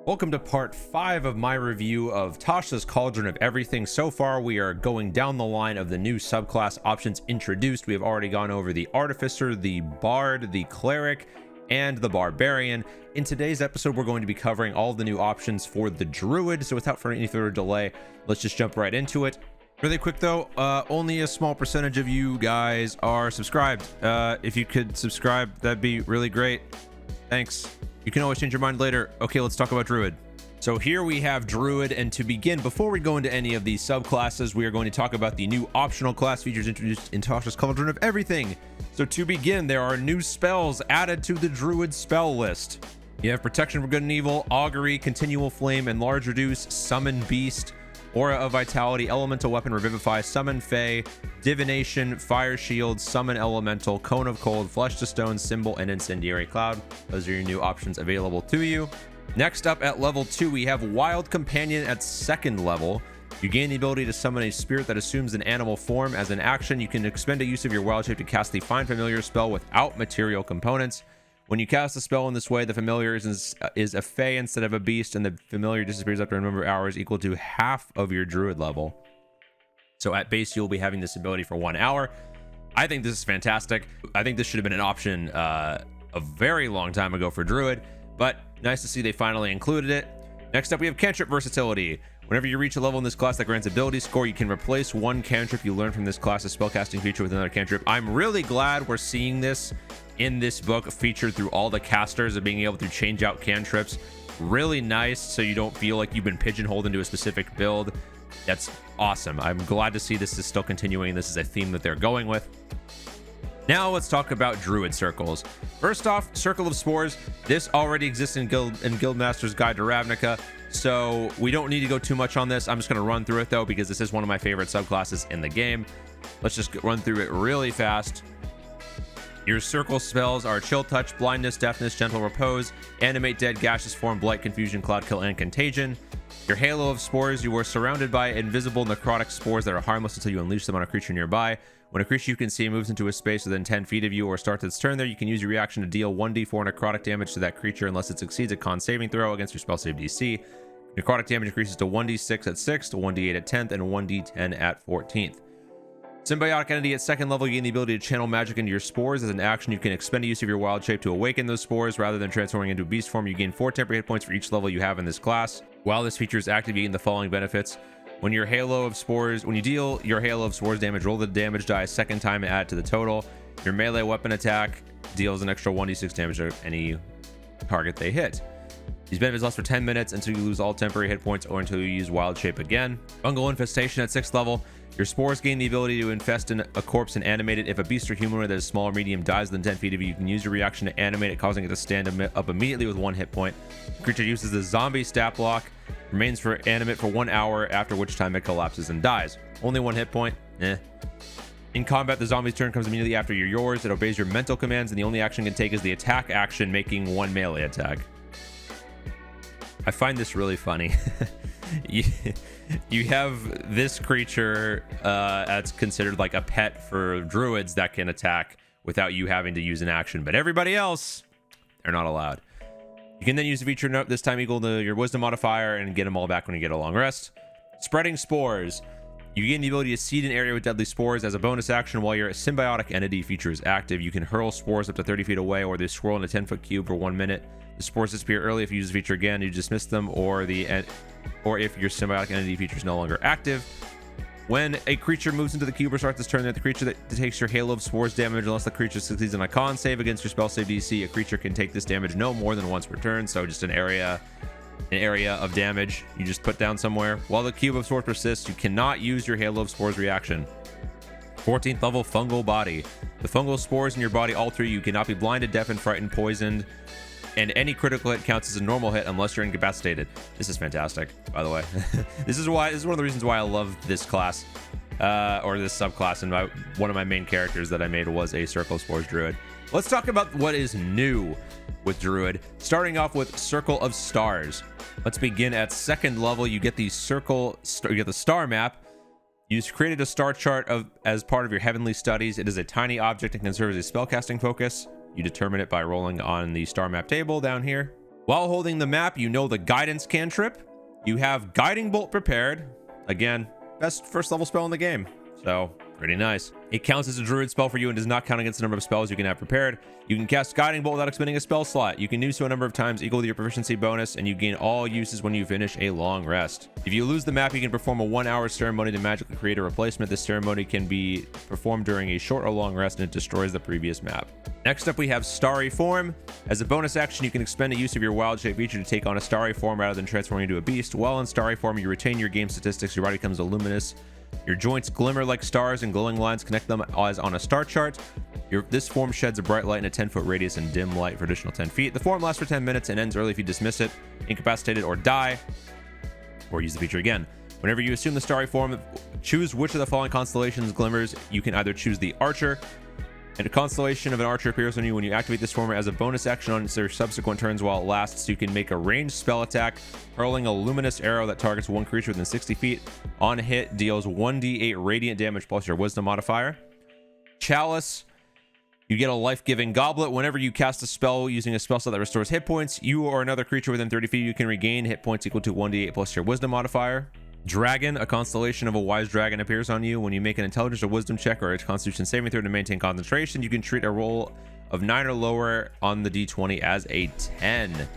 Welcome to part 5 of my review of Tasha's Cauldron of Everything. So far, we are going down the line of the new subclass options introduced. We have already gone over the Artificer, the Bard, the Cleric, and the Barbarian. In today's episode, we're going to be covering all of the new options for the Druid. So without any further delay, let's just jump right into it. Really quick though, only a small percentage of you guys are subscribed. If you could subscribe, that'd be really great. Thanks. You can always change your mind later. Okay, let's talk about Druid. So here we have Druid, and to begin, before we go into any of these subclasses, we are going to talk about the new optional class features introduced in Tasha's Cauldron of Everything. So to begin, there are new spells added to the Druid spell list. You have Protection from Good and Evil, Augury, Continual Flame, Enlarge Reduce, Summon Beast, Aura of Vitality, Elemental Weapon, Revivify, Summon Fae, Divination, Fire Shield, Summon Elemental, Cone of Cold, Flesh to Stone, Symbol, and Incendiary Cloud. Those are your new options available to you. Next up at level 2, we have Wild Companion at 2nd level. You gain the ability to summon a spirit that assumes an animal form. As an action, you can expend a use of your wild shape to cast the Find Familiar spell without material components. When you cast a spell in this way, the familiar is a fae instead of a beast, and the familiar disappears after a number of hours equal to half of your druid level. So at base, you'll be having this ability for 1 hour. I think this is fantastic. I think this should have been an option a very long time ago for druid, but nice to see they finally included it. Next up, we have cantrip versatility. Whenever you reach a level in this class that grants ability score, you can replace one cantrip you learn from this class's spellcasting feature with another cantrip. I'm really glad we're seeing this in this book featured through all the casters of being able to change out cantrips. Really nice, so you don't feel like you've been pigeonholed into a specific build. That's awesome. I'm glad to see this is still continuing. This is a theme that they're going with. Now let's talk about Druid circles. First off, Circle of Spores. This already exists in Guildmaster's Guide to Ravnica, so we don't need to go too much on this. I'm just going to run through it though, because this is one of my favorite subclasses in the game. Let's just run through it really fast. Your circle spells are Chill Touch, Blindness, Deafness, Gentle Repose, Animate Dead, Gaseous Form, Blight, Confusion, Cloud Kill, and Contagion. Your Halo of Spores, you are surrounded by invisible necrotic spores that are harmless until you unleash them on a creature nearby. When a creature you can see moves into a space within 10 feet of you or starts its turn there, you can use your reaction to deal 1d4 necrotic damage to that creature unless it succeeds a con saving throw against your spell save DC. Necrotic damage increases to 1d6 at 6th, to 1d8 at 10th, and 1d10 at 14th. Symbiotic Entity at 2nd level, you gain the ability to channel magic into your spores. As an action, you can expend a use of your wild shape to awaken those spores. Rather than transforming into a beast form, you gain 4 temporary hit points for each level you have in this class. While this feature is active, you gain the following benefits. When you deal your Halo of Spores damage, roll the damage die a second time and add it to the total. Your melee weapon attack deals an extra 1d6 damage to any target they hit. These benefits last for 10 minutes until you lose all temporary hit points or until you use wild shape again. Fungal Infestation at 6th level. Your spores gain the ability to infest a corpse and animate it. If a beast or humanoid that is small or medium dies within 10 feet of you, you can use your reaction to animate it, causing it to stand up immediately with 1 hit point. The creature uses the zombie stat block, remains for animate for 1 hour, after which time it collapses and dies. Only 1 hit point. In combat, the zombie's turn comes immediately after yours. It obeys your mental commands, and the only action it can take is the attack action, making 1 melee attack. I find this really funny. You have this creature that's considered like a pet for druids that can attack without you having to use an action, but everybody else, they're not allowed. You can then use the feature note, this time equal to your wisdom modifier, and get them all back when you get a long rest. Spreading Spores. You gain the ability to seed an area with deadly spores. As a bonus action, while your symbiotic entity feature is active, you can hurl spores up to 30 feet away, or they swirl in a 10-foot cube for 1 minute. The spores disappear early. If you use the feature again, you dismiss them, or if your symbiotic entity feature is no longer active. When a creature moves into the cube or starts its turn, the creature that takes your Halo of Spores damage, unless the creature succeeds in a con save against your spell save DC, a creature can take this damage no more than once per turn. So just an area of damage you just put down somewhere. While the cube of spores persists, you cannot use your Halo of Spores reaction. 14th level, Fungal Body. The fungal spores in your body alter you. You cannot be blinded, deafened, frightened, poisoned, and any critical hit counts as a normal hit unless you're incapacitated. This is fantastic, by the way. This is one of the reasons why I love this class, or this subclass, and one of my main characters that I made was a Circle of Spores Druid. Let's talk about what is new with Druid, starting off with Circle of Stars. Let's begin at 2nd level. You get the star map. You've created a star chart as part of your heavenly studies. It is a tiny object and can serve as a spellcasting focus. You determine it by rolling on the star map table down here. While holding the map, you know the guidance cantrip. You have Guiding Bolt prepared. Again, best first level spell in the game. So, pretty nice. It counts as a druid spell for you and does not count against the number of spells you can have prepared. You can cast Guiding Bolt without expending a spell slot. You can do so a number of times equal to your proficiency bonus, and you gain all uses when you finish a long rest. If you lose the map, you can perform a 1-hour ceremony to magically create a replacement. This ceremony can be performed during a short or long rest, and it destroys the previous map. Next up, we have Starry Form. As a bonus action, you can expend a use of your wild shape feature to take on a starry form rather than transforming into a beast. While in Starry Form, you retain your game statistics. Your body becomes a luminous. Your joints glimmer like stars, and glowing lines connect them as on a star chart. This form sheds a bright light in a 10-foot radius and dim light for additional 10 feet. The form lasts for 10 minutes and ends early if you dismiss it, incapacitated, or die, or use the feature again. Whenever you assume the starry form, choose which of the following constellations glimmers. You can either choose the Archer, and a constellation of an archer appears on you when you activate this form as a bonus action on their subsequent turns while it lasts. You can make a ranged spell attack, hurling a luminous arrow that targets one creature within 60 feet. On hit, deals 1d8 radiant damage plus your wisdom modifier. Chalice, you get a life-giving goblet. Whenever you cast a spell using a spell slot that restores hit points, you or another creature within 30 feet, you can regain hit points equal to 1d8 plus your wisdom modifier. Dragon, a constellation of a wise dragon appears on you. When you make an intelligence or wisdom check or a constitution saving throw to maintain concentration, you can treat a roll of 9 or lower on the d20 as a 10.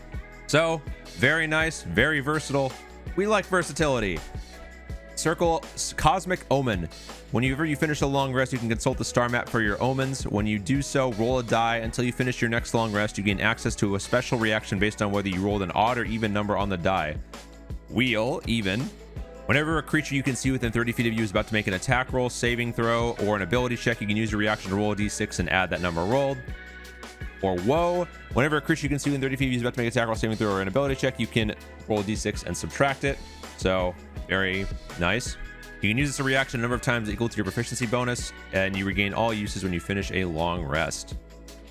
So, very nice, very versatile. We like versatility. Circle Cosmic Omen. Whenever you finish a long rest, you can consult the star map for your omens. When you do so, roll a die. Until you finish your next long rest, you gain access to a special reaction based on whether you rolled an odd or even number on the die. Wheel, even. Whenever a creature you can see within 30 feet of you is about to make an attack roll, saving throw, or an ability check, you can use your reaction to roll a d6 and add that number rolled. Or Woe. Whenever a creature you can see within 30 feet of you is about to make an attack roll, saving throw, or an ability check, you can roll a d6 and subtract it. So, very nice. You can use this as a reaction a number of times equal to your proficiency bonus, and you regain all uses when you finish a long rest.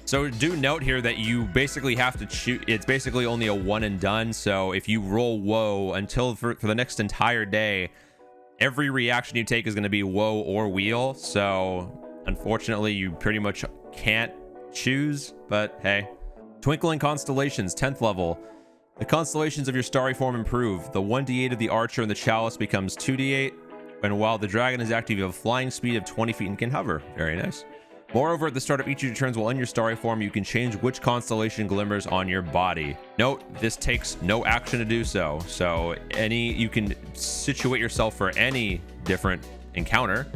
So do note here that you basically have to choose. It's basically only a one and done. So if you roll Woe until for the next entire day, every reaction you take is going to be Woe or Wheel. So unfortunately, you pretty much can't choose. But hey, Twinkling Constellations, 10th level. The constellations of your starry form improve. The 1d8 of the Archer and the Chalice becomes 2d8. And while the Dragon is active, you have a flying speed of 20 feet and can hover. Very nice. Moreover, at the start of each of your turns while in your starry form, you can change which constellation glimmers on your body. Note, this takes no action to do so. So you can situate yourself for any different encounter.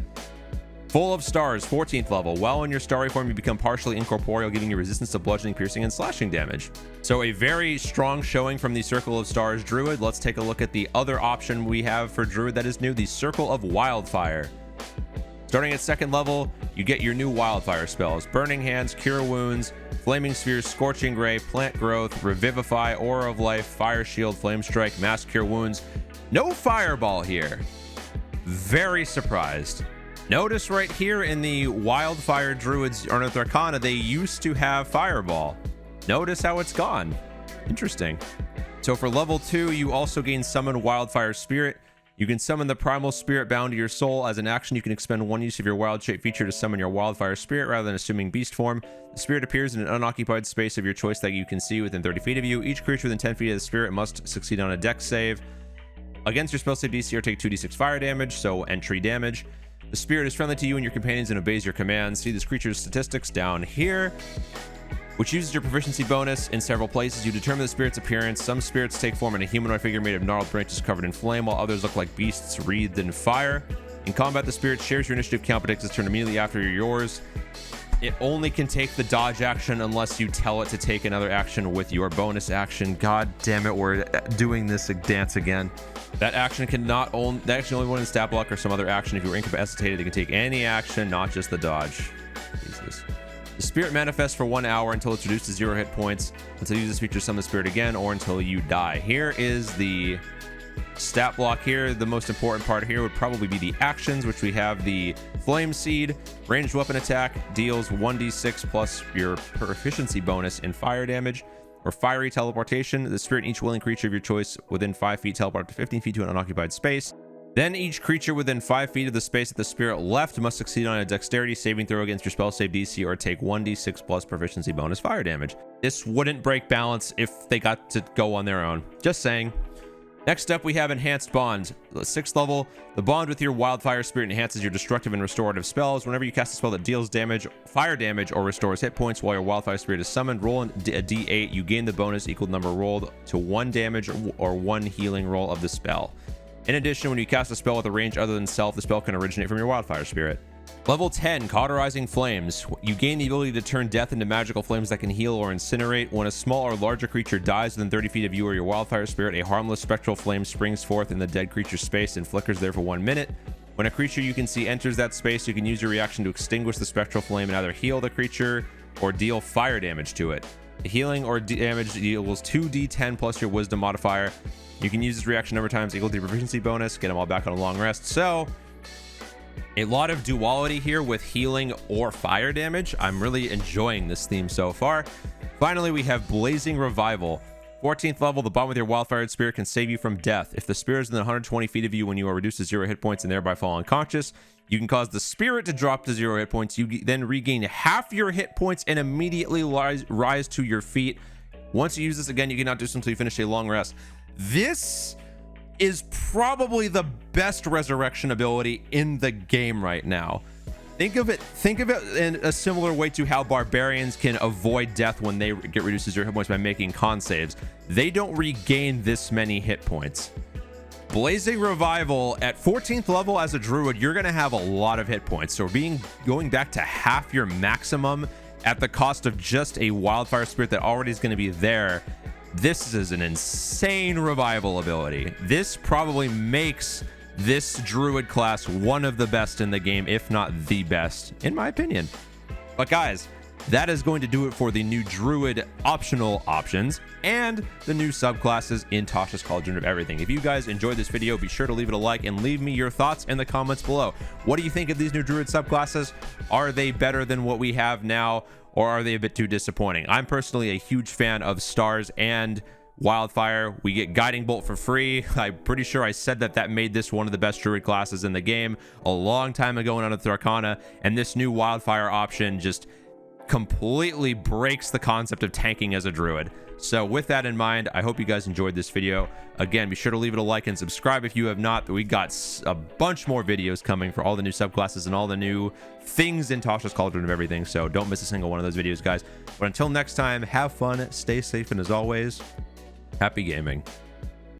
Full of Stars, 14th level. While in your starry form, you become partially incorporeal, giving you resistance to bludgeoning, piercing, and slashing damage. So a very strong showing from the Circle of Stars Druid. Let's take a look at the other option we have for Druid that is new, the Circle of Wildfire. Starting at 2nd level, you get your new Wildfire spells: Burning Hands, Cure Wounds, Flaming Spheres, Scorching Ray, Plant Growth, Revivify, Aura of Life, Fire Shield, Flame Strike, Mass Cure Wounds. No Fireball here. Very surprised. Notice right here in the Wildfire Druids Unearthed Arcana, they used to have Fireball. Notice how it's gone. Interesting. So for level 2, you also gain Summon Wildfire Spirit. You can summon the Primal Spirit bound to your soul. As an action, you can expend one use of your Wild Shape feature to summon your Wildfire Spirit rather than assuming beast form. The spirit appears in an unoccupied space of your choice that you can see within 30 feet of you. Each creature within 10 feet of the spirit must succeed on a dex save. Against your spell save DC, or take 2d6 fire damage, so entry damage. The spirit is friendly to you and your companions and obeys your commands. See this creature's statistics down here, which uses your proficiency bonus in several places. You determine the spirit's appearance. Some spirits take form in a humanoid figure made of gnarled branches covered in flame, while others look like beasts wreathed in fire. In combat, the spirit shares your initiative count but takes its turn immediately after yours. It only can take the dodge action unless you tell it to take another action with your bonus action. God damn it, we're doing this dance again. That action cannot own. That action only one in stat block or some other action. If you were incapacitated, it can take any action, not just the dodge. Jesus. The spirit manifests for 1 hour until it's reduced to 0 hit points, until you use this feature to summon the spirit again, or until you die. Here is the stat block here. The most important part here would probably be the actions, which we have the Flame Seed. Ranged weapon attack deals 1d6 plus your proficiency bonus in fire damage. Or Fiery Teleportation. The spirit and each willing creature of your choice within 5 feet teleport up to 15 feet to an unoccupied space. Then each creature within 5 feet of the space that the spirit left must succeed on a dexterity saving throw against your spell save DC or take 1d6 plus proficiency bonus fire damage. This wouldn't break balance if they got to go on their own. Just saying. Next up, we have Enhanced Bond. 6th level, the bond with your Wildfire Spirit enhances your destructive and restorative spells. Whenever you cast a spell that deals damage, fire damage, or restores hit points while your Wildfire Spirit is summoned, roll a d8. You gain the bonus equal number rolled to 1 damage or 1 healing roll of the spell. In addition, when you cast a spell with a range other than self, the spell can originate from your Wildfire Spirit. Level 10, Cauterizing Flames. You gain the ability to turn death into magical flames that can heal or incinerate. When a small or larger creature dies within 30 feet of you or your Wildfire Spirit, a harmless spectral flame springs forth in the dead creature's space and flickers there for 1 minute. When a creature you can see enters that space, you can use your reaction to extinguish the spectral flame and either heal the creature or deal fire damage to it. The healing or damage equals 2d10 plus your wisdom modifier. You can use this reaction number of times equal to your proficiency bonus. Get them all back on a long rest. So a lot of duality here with healing or fire damage. I'm really enjoying this theme so far. Finally, we have Blazing Revival. 14th level, the bond with your Wildfire Spirit can save you from death. If the spirit is within 120 feet of you when you are reduced to 0 hit points and thereby fall unconscious, you can cause the spirit to drop to 0 hit points. You then regain half your hit points and immediately rise to your feet. Once you use this again, you cannot do so until you finish a long rest. This is probably the best resurrection ability in the game right now. Think of it in a similar way to how barbarians can avoid death when they get reduced to 0 hit points by making con saves. They don't regain this many hit points. Blazing Revival at 14th level as a druid, you're going to have a lot of hit points. So going back to half your maximum at the cost of just a Wildfire Spirit that already is going to be there. This is an insane revival ability. This probably makes this druid class one of the best in the game, if not the best, in my opinion. But guys, that is going to do it for the new druid optional options and the new subclasses in Tasha's Cauldron of Everything. If you guys enjoyed this video, be sure to leave it a like and leave me your thoughts in the comments below. What do you think of these new druid subclasses? Are they better than what we have now, or are they a bit too disappointing? I'm personally a huge fan of Stars and Wildfire. We get Guiding Bolt for free. I'm pretty sure I said that made this one of the best druid classes in the game a long time ago in Unearthed Arcana, and this new Wildfire option just completely breaks the concept of tanking as a druid. So with that in mind, I hope you guys enjoyed this video. Again, be sure to leave it a like and subscribe if you have not. We got a bunch more videos coming for all the new subclasses and all the new things in Tasha's Cauldron of Everything, so don't miss a single one of those videos, guys. But until next time, have fun, stay safe, and as always, happy gaming.